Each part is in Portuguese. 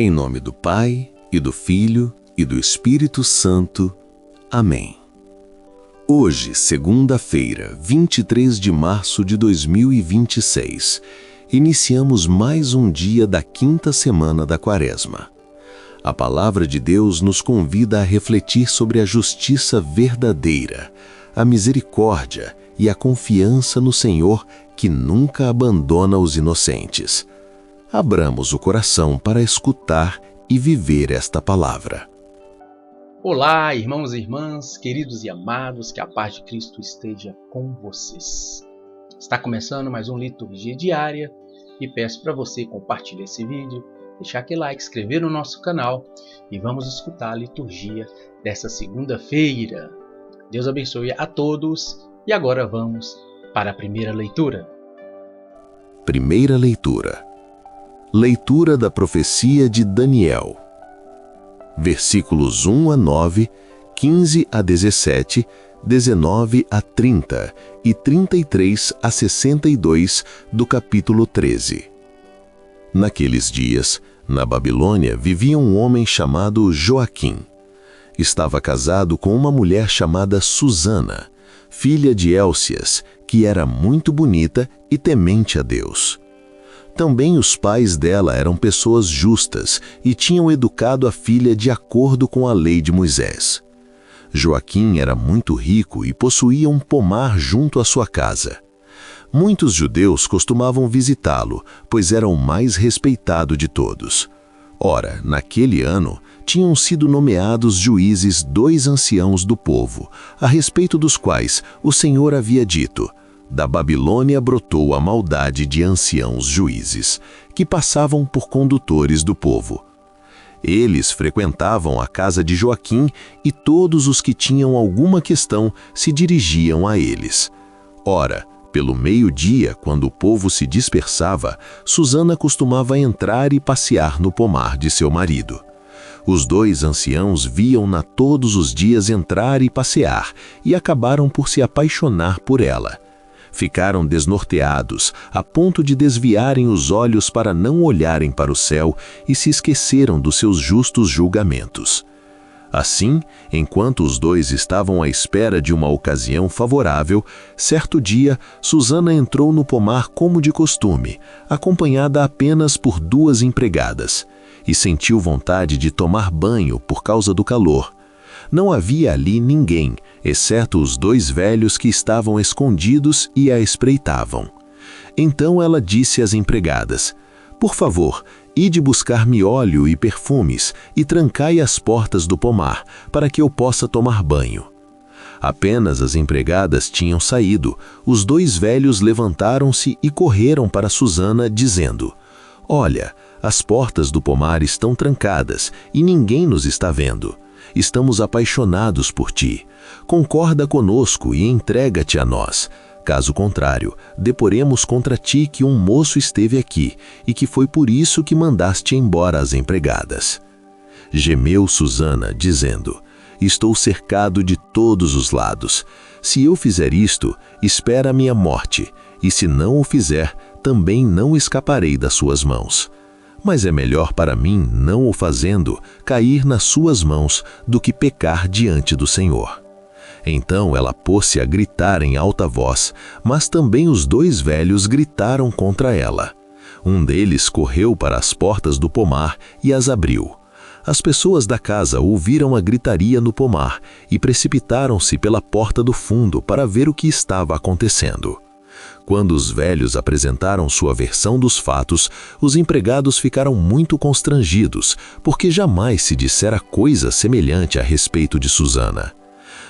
Em nome do Pai, e do Filho, e do Espírito Santo. Amém. Hoje, segunda-feira, 23 de março de 2026, iniciamos mais um dia da quinta semana da Quaresma. A palavra de Deus nos convida a refletir sobre a justiça verdadeira, a misericórdia e a confiança no Senhor que nunca abandona os inocentes. Abramos o coração para escutar e viver esta palavra. Olá, irmãos e irmãs, queridos e amados, que a paz de Cristo esteja com vocês. Está começando mais um Liturgia Diária e peço para você compartilhar esse vídeo, deixar aquele like, inscrever no nosso canal e vamos escutar a liturgia dessa segunda-feira. Deus abençoe a todos e agora vamos para a primeira leitura. Primeira leitura. Leitura da profecia de Daniel. Versículos 1 a 9, 15 a 17, 19 a 30 e 33 a 62 do capítulo 13. Naqueles dias, na Babilônia, vivia um homem chamado Joaquim. Estava casado com uma mulher chamada Susana, filha de Élcias, que era muito bonita e temente a Deus. Também os pais dela eram pessoas justas e tinham educado a filha de acordo com a lei de Moisés. Joaquim era muito rico e possuía um pomar junto à sua casa. Muitos judeus costumavam visitá-lo, pois era o mais respeitado de todos. Ora, naquele ano, tinham sido nomeados juízes 2 anciãos do povo, a respeito dos quais o Senhor havia dito: da Babilônia brotou a maldade de anciãos juízes, que passavam por condutores do povo. Eles frequentavam a casa de Joaquim e todos os que tinham alguma questão se dirigiam a eles. Ora, pelo meio-dia, quando o povo se dispersava, Susana costumava entrar e passear no pomar de seu marido. Os 2 anciãos viam-na todos os dias entrar e passear e acabaram por se apaixonar por ela. Ficaram desnorteados, a ponto de desviarem os olhos para não olharem para o céu e se esqueceram dos seus justos julgamentos. Assim, enquanto os 2 estavam à espera de uma ocasião favorável, certo dia, Susana entrou no pomar como de costume, acompanhada apenas por 2 empregadas, e sentiu vontade de tomar banho por causa do calor. Não havia ali ninguém, exceto os 2 velhos que estavam escondidos e a espreitavam. Então ela disse às empregadas: por favor, ide buscar-me óleo e perfumes e trancai as portas do pomar, para que eu possa tomar banho. Apenas as empregadas tinham saído, os 2 velhos levantaram-se e correram para Susana, dizendo: olha, as portas do pomar estão trancadas e ninguém nos está vendo. Estamos apaixonados por ti. Concorda conosco e entrega-te a nós. Caso contrário, deporemos contra ti que um moço esteve aqui e que foi por isso que mandaste embora as empregadas. Gemeu Susana, dizendo: estou cercado de todos os lados. Se eu fizer isto, espera a minha morte, e se não o fizer, também não escaparei das suas mãos. Mas é melhor para mim, não o fazendo, cair nas suas mãos do que pecar diante do Senhor. Então ela pôs-se a gritar em alta voz, mas também os 2 velhos gritaram contra ela. Um deles correu para as portas do pomar e as abriu. As pessoas da casa ouviram a gritaria no pomar e precipitaram-se pela porta do fundo para ver o que estava acontecendo. Quando os velhos apresentaram sua versão dos fatos, os empregados ficaram muito constrangidos, porque jamais se dissera coisa semelhante a respeito de Susana.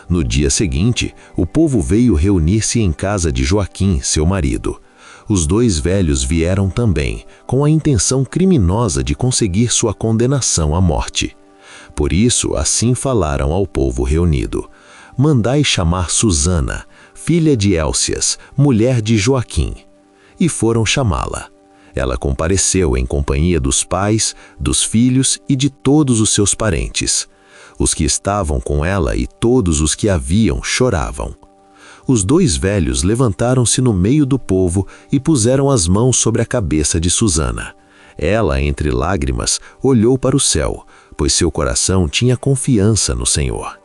No dia seguinte, o povo veio reunir-se em casa de Joaquim, seu marido. Os 2 velhos vieram também, com a intenção criminosa de conseguir sua condenação à morte. Por isso, assim falaram ao povo reunido: mandai chamar Susana, filha de Élcias, mulher de Joaquim. E foram chamá-la. Ela compareceu em companhia dos pais, dos filhos e de todos os seus parentes. Os que estavam com ela e todos os que a viam choravam. Os 2 velhos levantaram-se no meio do povo e puseram as mãos sobre a cabeça de Susana. Ela, entre lágrimas, olhou para o céu, pois seu coração tinha confiança no Senhor.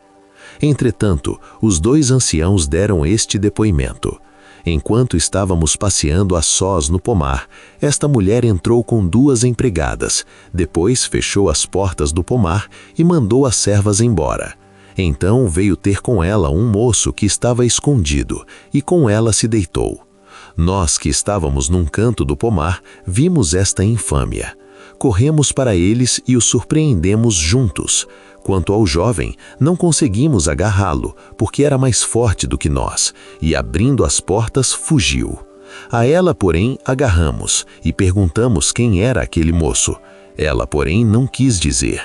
Entretanto, os 2 anciãos deram este depoimento: enquanto estávamos passeando a sós no pomar, esta mulher entrou com 2 empregadas, depois fechou as portas do pomar e mandou as servas embora. Então veio ter com ela um moço que estava escondido, e com ela se deitou. Nós que estávamos num canto do pomar, vimos esta infâmia. Corremos para eles e o surpreendemos juntos. Quanto ao jovem, não conseguimos agarrá-lo, porque era mais forte do que nós, e abrindo as portas, fugiu. A ela, porém, agarramos, e perguntamos quem era aquele moço. Ela, porém, não quis dizer.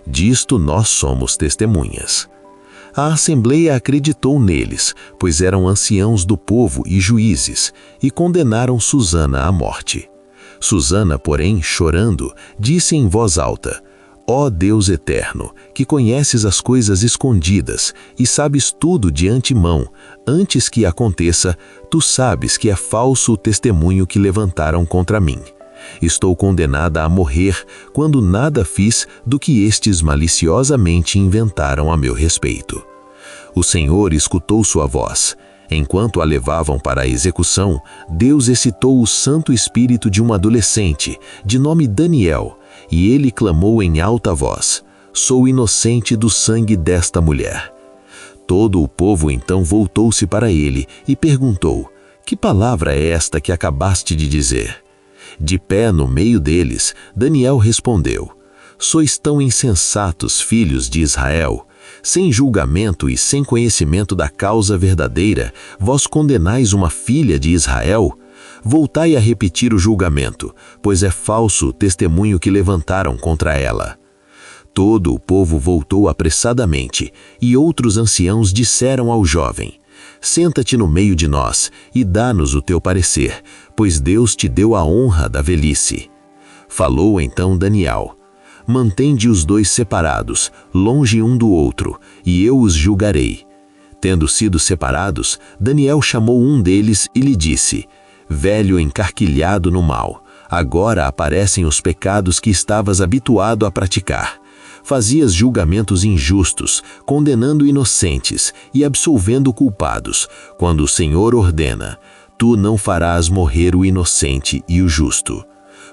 Disto nós somos testemunhas. A assembleia acreditou neles, pois eram anciãos do povo e juízes, e condenaram Susana à morte. Susana, porém, chorando, disse em voz alta: Ó Deus eterno, que conheces as coisas escondidas e sabes tudo de antemão, antes que aconteça, tu sabes que é falso o testemunho que levantaram contra mim. Estou condenada a morrer quando nada fiz do que estes maliciosamente inventaram a meu respeito. O Senhor escutou sua voz. Enquanto a levavam para a execução, Deus excitou o Santo Espírito de um adolescente, de nome Daniel, e ele clamou em alta voz: Sou inocente do sangue desta mulher. Todo o povo então voltou-se para ele e perguntou: Que palavra é esta que acabaste de dizer? De pé no meio deles, Daniel respondeu: Sois tão insensatos, filhos de Israel? Sem julgamento e sem conhecimento da causa verdadeira, vós condenais uma filha de Israel? Voltai a repetir o julgamento, pois é falso o testemunho que levantaram contra ela. Todo o povo voltou apressadamente, e outros anciãos disseram ao jovem: Senta-te no meio de nós e dá-nos o teu parecer, pois Deus te deu a honra da velhice. Falou então Daniel: Mantende os 2 separados, longe um do outro, e eu os julgarei. Tendo sido separados, Daniel chamou um deles e lhe disse: Velho encarquilhado no mal, agora aparecem os pecados que estavas habituado a praticar. Fazias julgamentos injustos, condenando inocentes e absolvendo culpados, quando o Senhor ordena: Tu não farás morrer o inocente e o justo.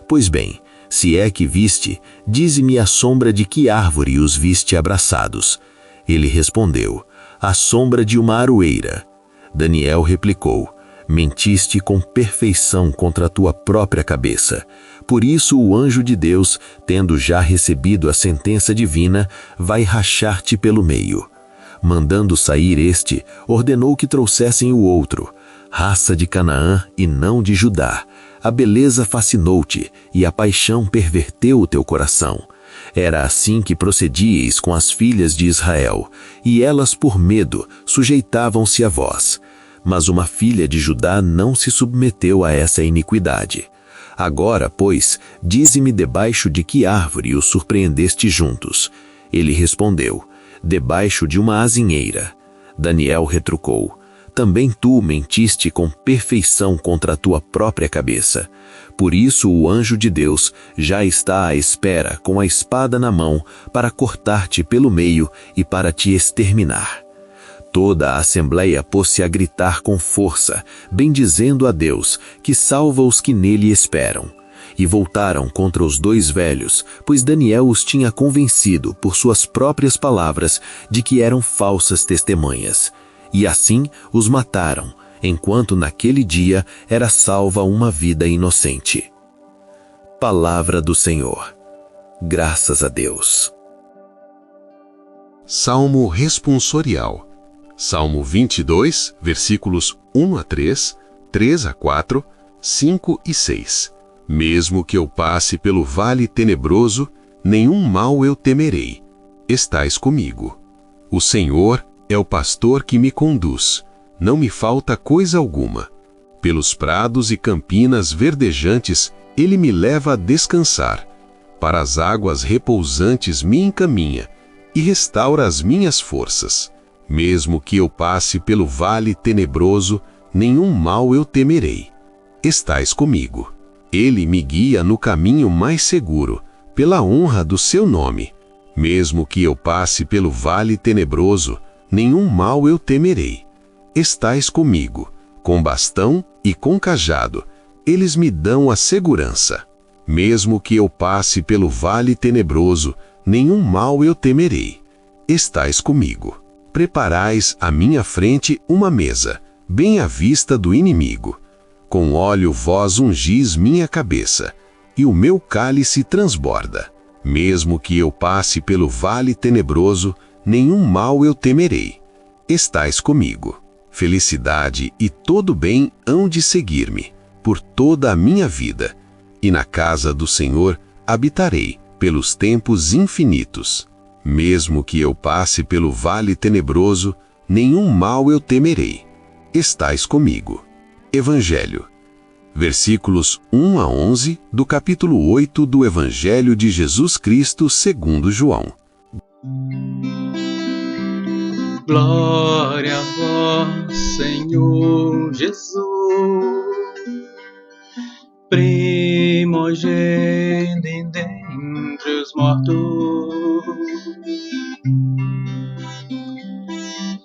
Pois bem, se é que viste, dize-me à sombra de que árvore os viste abraçados. Ele respondeu: À sombra de uma aroeira. Daniel replicou: Mentiste com perfeição contra a tua própria cabeça. Por isso o anjo de Deus, tendo já recebido a sentença divina, vai rachar-te pelo meio. Mandando sair este, ordenou que trouxessem o outro, raça de Canaã e não de Judá. A beleza fascinou-te, e a paixão perverteu o teu coração. Era assim que procedíeis com as filhas de Israel, e elas, por medo, sujeitavam-se a vós. Mas uma filha de Judá não se submeteu a essa iniquidade. Agora, pois, dize-me debaixo de que árvore os surpreendeste juntos. Ele respondeu: Debaixo de uma azinheira. Daniel retrucou: Também tu mentiste com perfeição contra a tua própria cabeça. Por isso o anjo de Deus já está à espera com a espada na mão para cortar-te pelo meio e para te exterminar. Toda a assembleia pôs-se a gritar com força, bendizendo a Deus, que salva os que nele esperam. E voltaram contra os 2 velhos, pois Daniel os tinha convencido por suas próprias palavras de que eram falsas testemunhas. E assim os mataram, enquanto naquele dia era salva uma vida inocente. Palavra do Senhor. Graças a Deus. Salmo responsorial. Salmo 22, versículos 1 a 3, 3 a 4, 5 e 6. Mesmo que eu passe pelo vale tenebroso, nenhum mal eu temerei. Estais comigo. O Senhor é o pastor que me conduz. Não me falta coisa alguma. Pelos prados e campinas verdejantes, ele me leva a descansar. Para as águas repousantes me encaminha e restaura as minhas forças. Mesmo que eu passe pelo vale tenebroso, nenhum mal eu temerei. Estais comigo. Ele me guia no caminho mais seguro, pela honra do seu nome. Mesmo que eu passe pelo vale tenebroso, nenhum mal eu temerei. Estais comigo, com bastão e com cajado, eles me dão a segurança. Mesmo que eu passe pelo vale tenebroso, nenhum mal eu temerei. Estais comigo. Preparais à minha frente uma mesa, bem à vista do inimigo. Com óleo vós ungis minha cabeça, e o meu cálice transborda. Mesmo que eu passe pelo vale tenebroso, nenhum mal eu temerei. Estais comigo. Felicidade e todo bem hão de seguir-me, por toda a minha vida. E na casa do Senhor habitarei, pelos tempos infinitos. Mesmo que eu passe pelo vale tenebroso, nenhum mal eu temerei. Estais comigo. Evangelho. Versículos 1 a 11 do capítulo 8 do Evangelho de Jesus Cristo segundo João. Glória a vós, Senhor Jesus, primogênito dentre os mortos.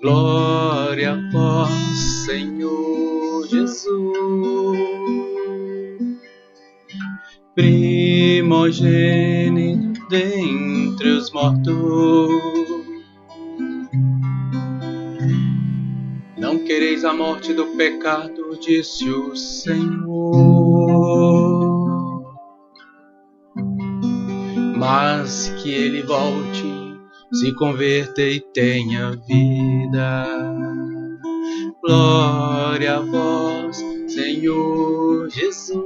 Glória a vós, Senhor Jesus, primogênito dentre os mortos. Não quereis a morte do pecado, disse o Senhor, mas que ele volte, se converta e tenha vida. Glória a vós, Senhor Jesus,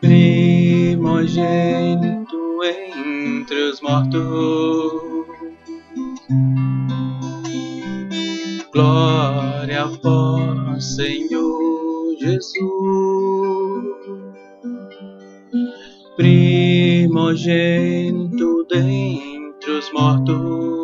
primogênito entre os mortos. Glória a vós, Senhor Jesus, primogênito dentre os mortos.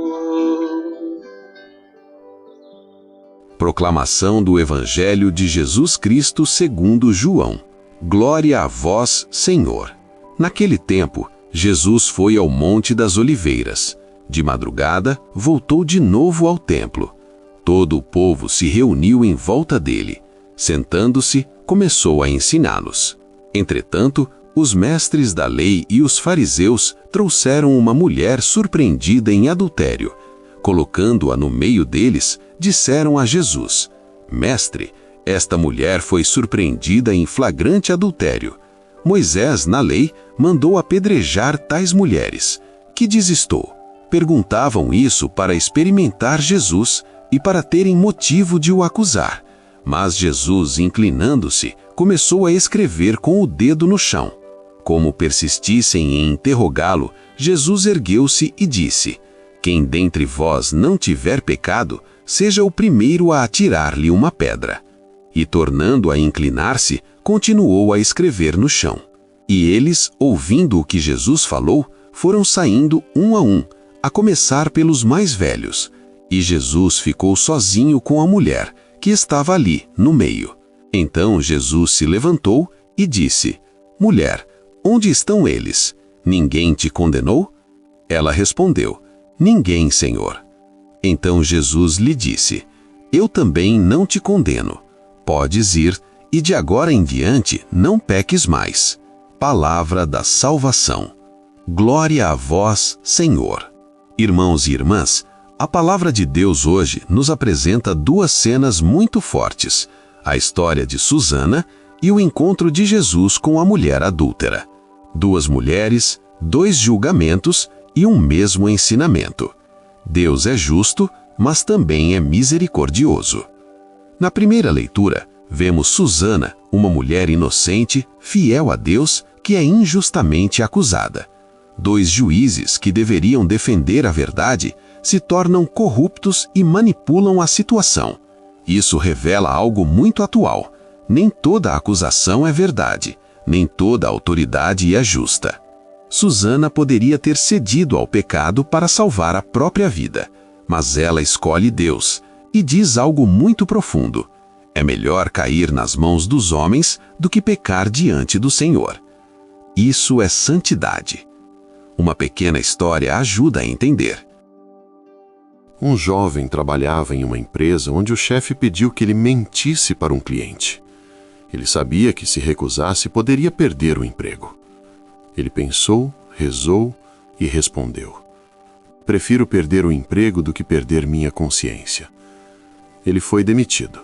Proclamação do Evangelho de Jesus Cristo segundo João. Glória a vós, Senhor. Naquele tempo, Jesus foi ao Monte das Oliveiras. De madrugada, voltou de novo ao templo. Todo o povo se reuniu em volta dele. Sentando-se, começou a ensiná-los. Entretanto, os mestres da lei e os fariseus trouxeram uma mulher surpreendida em adultério. Colocando-a no meio deles, disseram a Jesus: Mestre, esta mulher foi surpreendida em flagrante adultério. Moisés, na lei, mandou apedrejar tais mulheres. Que dizes tu? Perguntavam isso para experimentar Jesus e para terem motivo de o acusar. Mas Jesus, inclinando-se, começou a escrever com o dedo no chão. Como persistissem em interrogá-lo, Jesus ergueu-se e disse: Quem dentre vós não tiver pecado, seja o primeiro a atirar-lhe uma pedra. E tornando a inclinar-se, continuou a escrever no chão. E eles, ouvindo o que Jesus falou, foram saindo um, a começar pelos mais velhos. E Jesus ficou sozinho com a mulher, que estava ali, no meio. Então Jesus se levantou e disse: Mulher, onde estão eles? Ninguém te condenou? Ela respondeu: Ninguém, Senhor. Então Jesus lhe disse: Eu também não te condeno. Podes ir, e de agora em diante não peques mais. Palavra da salvação. Glória a vós, Senhor. Irmãos e irmãs, a palavra de Deus hoje nos apresenta duas cenas muito fortes: a história de Susana e o encontro de Jesus com a mulher adúltera. Duas mulheres, dois julgamentos e um mesmo ensinamento. Deus é justo, mas também é misericordioso. Na primeira leitura, vemos Susana, uma mulher inocente, fiel a Deus, que é injustamente acusada. Dois juízes que deveriam defender a verdade se tornam corruptos e manipulam a situação. Isso revela algo muito atual. Nem toda acusação é verdade, nem toda autoridade é justa. Susana poderia ter cedido ao pecado para salvar a própria vida, mas ela escolhe Deus e diz algo muito profundo: É melhor cair nas mãos dos homens do que pecar diante do Senhor. Isso é santidade. Uma pequena história ajuda a entender. Um jovem trabalhava em uma empresa onde o chefe pediu que ele mentisse para um cliente. Ele sabia que se recusasse poderia perder o emprego. Ele pensou, rezou e respondeu: prefiro perder o emprego do que perder minha consciência. Ele foi demitido,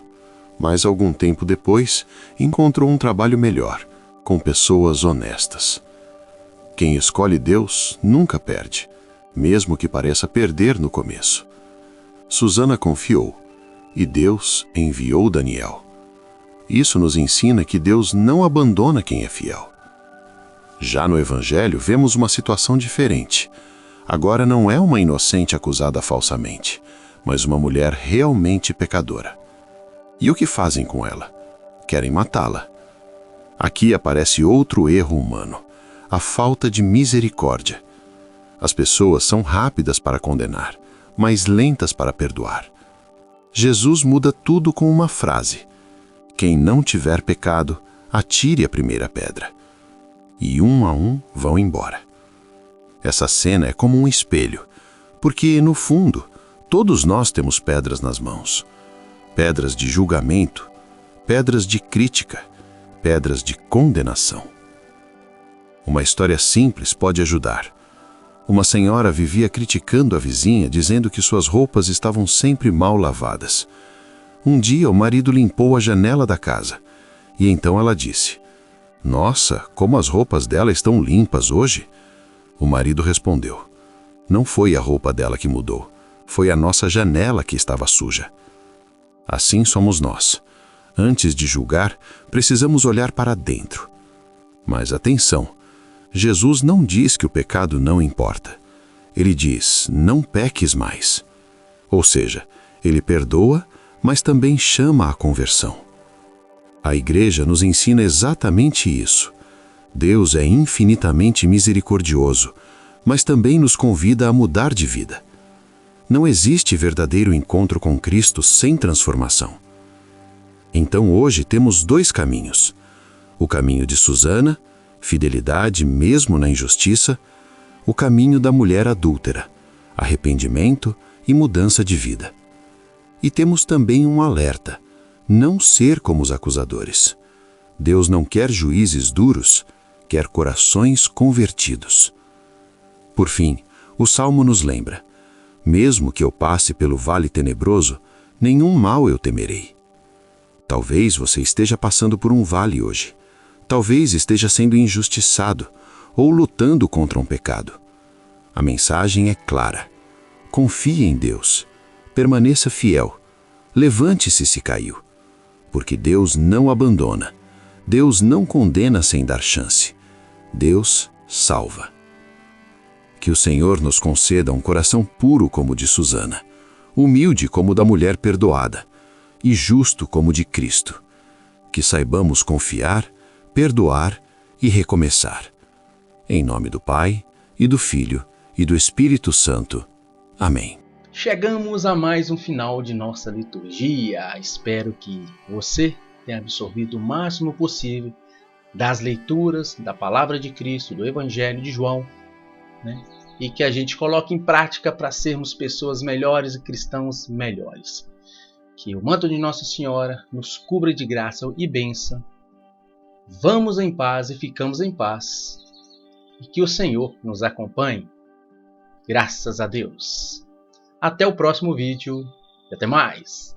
mas algum tempo depois encontrou um trabalho melhor, com pessoas honestas. Quem escolhe Deus nunca perde, mesmo que pareça perder no começo. Susana confiou, e Deus enviou Daniel. Isso nos ensina que Deus não abandona quem é fiel. Já no Evangelho vemos uma situação diferente. Agora não é uma inocente acusada falsamente, mas uma mulher realmente pecadora. E o que fazem com ela? Querem matá-la. Aqui aparece outro erro humano, a falta de misericórdia. As pessoas são rápidas para condenar, mas lentas para perdoar. Jesus muda tudo com uma frase: quem não tiver pecado, atire a primeira pedra. E um a um vão embora. Essa cena é como um espelho, porque, no fundo, todos nós temos pedras nas mãos. Pedras de julgamento, pedras de crítica, pedras de condenação. Uma história simples pode ajudar. Uma senhora vivia criticando a vizinha, dizendo que suas roupas estavam sempre mal lavadas. Um dia, o marido limpou a janela da casa, e então ela disse: nossa, como as roupas dela estão limpas hoje. O marido respondeu: não foi a roupa dela que mudou, foi a nossa janela que estava suja. Assim somos nós. Antes de julgar, precisamos olhar para dentro. Mas atenção, Jesus não diz que o pecado não importa. Ele diz: não peques mais. Ou seja, ele perdoa, mas também chama à conversão. A Igreja nos ensina exatamente isso. Deus é infinitamente misericordioso, mas também nos convida a mudar de vida. Não existe verdadeiro encontro com Cristo sem transformação. Então hoje temos dois caminhos. O caminho de Susana, fidelidade mesmo na injustiça. O caminho da mulher adúltera, arrependimento e mudança de vida. E temos também um alerta: não ser como os acusadores. Deus não quer juízes duros, quer corações convertidos. Por fim, o Salmo nos lembra: mesmo que eu passe pelo vale tenebroso, nenhum mal eu temerei. Talvez você esteja passando por um vale hoje. Talvez esteja sendo injustiçado ou lutando contra um pecado. A mensagem é clara: confie em Deus, permaneça fiel, levante-se se caiu, porque Deus não abandona, Deus não condena sem dar chance, Deus salva. Que o Senhor nos conceda um coração puro como o de Susana, humilde como o da mulher perdoada e justo como o de Cristo. Que saibamos confiar, perdoar e recomeçar. Em nome do Pai, e do Filho, e do Espírito Santo. Amém. Chegamos a mais um final de nossa liturgia. Espero que você tenha absorvido o máximo possível das leituras da Palavra de Cristo, do Evangelho de João, né? E que a gente coloque em prática para sermos pessoas melhores e cristãos melhores. Que o manto de Nossa Senhora nos cubra de graça e bênção. Vamos em paz e ficamos em paz. E que o Senhor nos acompanhe. Graças a Deus. Até o próximo vídeo e até mais.